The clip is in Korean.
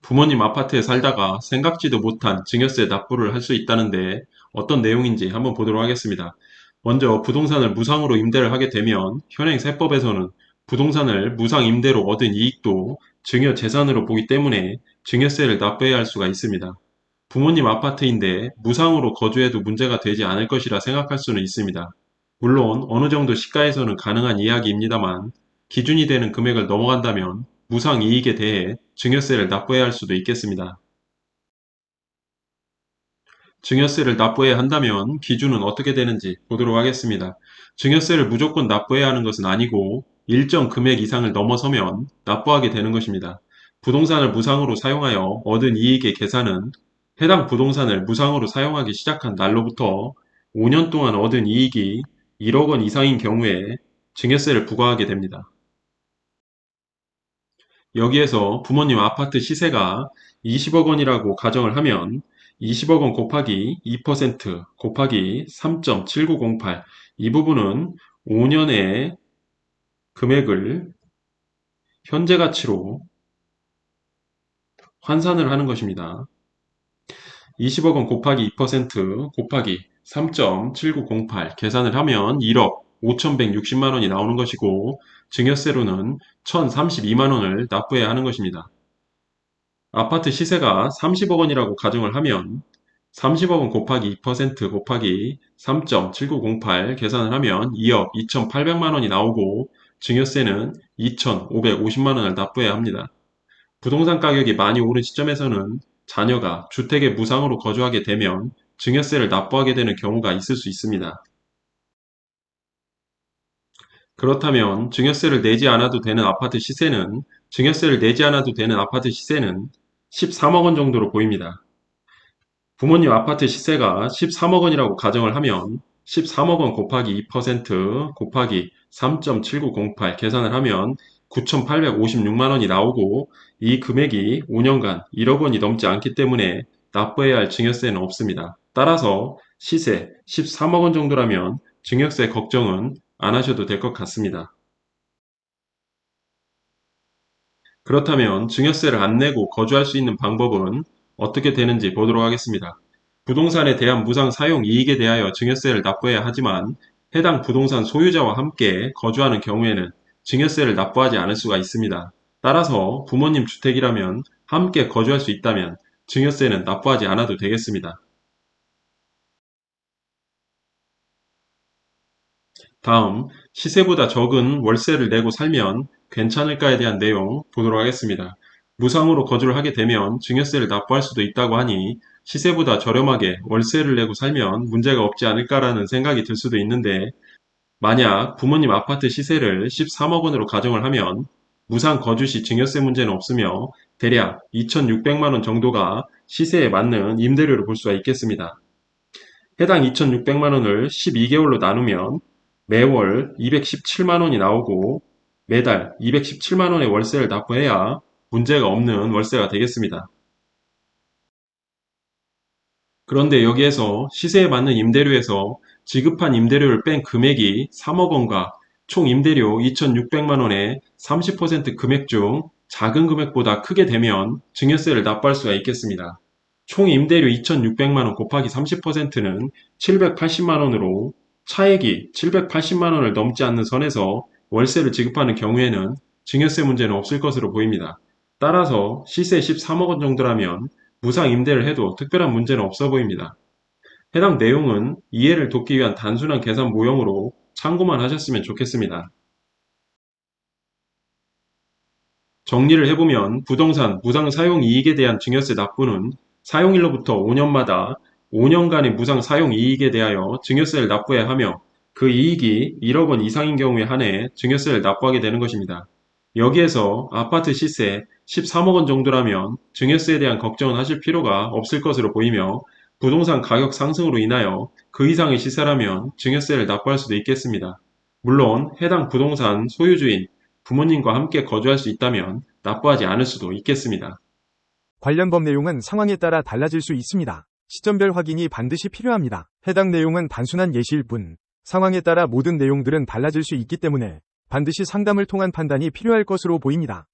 부모님 아파트에 살다가 생각지도 못한 증여세 납부를 할 수 있다는데 어떤 내용인지 한번 보도록 하겠습니다. 먼저 부동산을 무상으로 임대를 하게 되면 현행 세법에서는 부동산을 무상 임대로 얻은 이익도 증여 재산으로 보기 때문에 증여세를 납부해야 할 수가 있습니다. 부모님 아파트인데 무상으로 거주해도 문제가 되지 않을 것이라 생각할 수는 있습니다. 물론 어느 정도 시가에서는 가능한 이야기입니다만 기준이 되는 금액을 넘어간다면 무상 이익에 대해 증여세를 납부해야 할 수도 있겠습니다. 증여세를 납부해야 한다면 기준은 어떻게 되는지 보도록 하겠습니다. 증여세를 무조건 납부해야 하는 것은 아니고 일정 금액 이상을 넘어서면 납부하게 되는 것입니다. 부동산을 무상으로 사용하여 얻은 이익의 계산은 해당 부동산을 무상으로 사용하기 시작한 날로부터 5년 동안 얻은 이익이 1억 원 이상인 경우에 증여세를 부과하게 됩니다. 여기에서 부모님 아파트 시세가 20억 원이라고 가정을 하면 20억 원 곱하기 2% 곱하기 3.7908 이 부분은 5년의 금액을 현재 가치로 환산을 하는 것입니다. 20억 원 곱하기 2% 곱하기 3.7908 계산을 하면 1억 5,160만 원이 나오는 것이고 증여세로는 1,032만 원을 납부해야 하는 것입니다. 아파트 시세가 30억 원이라고 가정을 하면 30억 원 곱하기 2% 곱하기 3.7908 계산을 하면 2억 2,800만 원이 나오고 증여세는 2,550만 원을 납부해야 합니다. 부동산 가격이 많이 오른 시점에서는 자녀가 주택에 무상으로 거주하게 되면 증여세를 납부하게 되는 경우가 있을 수 있습니다. 그렇다면 증여세를 내지 않아도 되는 아파트 시세는 13억 원 정도로 보입니다. 부모님 아파트 시세가 13억 원이라고 가정을 하면 13억 원 곱하기 2% 곱하기 3.7908 계산을 하면 9,856만 원이 나오고 이 금액이 5년간 1억 원이 넘지 않기 때문에 납부해야 할 증여세는 없습니다. 따라서 시세 13억 원 정도라면 증여세 걱정은 안 하셔도 될 것 같습니다. 그렇다면 증여세를 안 내고 거주할 수 있는 방법은 어떻게 되는지 보도록 하겠습니다. 부동산에 대한 무상 사용 이익에 대하여 증여세를 납부해야 하지만 해당 부동산 소유자와 함께 거주하는 경우에는 증여세를 납부하지 않을 수가 있습니다. 따라서 부모님 주택이라면 함께 거주할 수 있다면 증여세는 납부하지 않아도 되겠습니다. 다음, 시세보다 적은 월세를 내고 살면 괜찮을까에 대한 내용 보도록 하겠습니다. 무상으로 거주를 하게 되면 증여세를 납부할 수도 있다고 하니 시세보다 저렴하게 월세를 내고 살면 문제가 없지 않을까라는 생각이 들 수도 있는데 만약 부모님 아파트 시세를 13억 원으로 가정을 하면 무상 거주 시 증여세 문제는 없으며 대략 2,600만 원 정도가 시세에 맞는 임대료를 볼 수가 있겠습니다. 해당 2,600만 원을 12개월로 나누면 매월 217만 원이 나오고 매달 217만 원의 월세를 납부해야 문제가 없는 월세가 되겠습니다. 그런데 여기에서 시세에 맞는 임대료에서 지급한 임대료를 뺀 금액이 3억 원과 총 임대료 2,600만 원의 30% 금액 중 작은 금액보다 크게 되면 증여세를 납부할 수가 있겠습니다. 총 임대료 2,600만 원 곱하기 30%는 780만 원으로 차액이 780만 원을 넘지 않는 선에서 월세를 지급하는 경우에는 증여세 문제는 없을 것으로 보입니다. 따라서 시세 13억 원 정도라면 무상 임대를 해도 특별한 문제는 없어 보입니다. 해당 내용은 이해를 돕기 위한 단순한 계산 모형으로 참고만 하셨으면 좋겠습니다. 정리를 해보면 부동산 무상 사용 이익에 대한 증여세 납부는 사용일로부터 5년마다 5년간의 무상 사용 이익에 대하여 증여세를 납부해야 하며 그 이익이 1억 원 이상인 경우에 한해 증여세를 납부하게 되는 것입니다. 여기에서 아파트 시세 13억 원 정도라면 증여세에 대한 걱정은 하실 필요가 없을 것으로 보이며 부동산 가격 상승으로 인하여 그 이상의 시세라면 증여세를 납부할 수도 있겠습니다. 물론 해당 부동산 소유주인 부모님과 함께 거주할 수 있다면 납부하지 않을 수도 있겠습니다. 관련 법 내용은 상황에 따라 달라질 수 있습니다. 시점별 확인이 반드시 필요합니다. 해당 내용은 단순한 예시일 뿐, 상황에 따라 모든 내용들은 달라질 수 있기 때문에 반드시 상담을 통한 판단이 필요할 것으로 보입니다.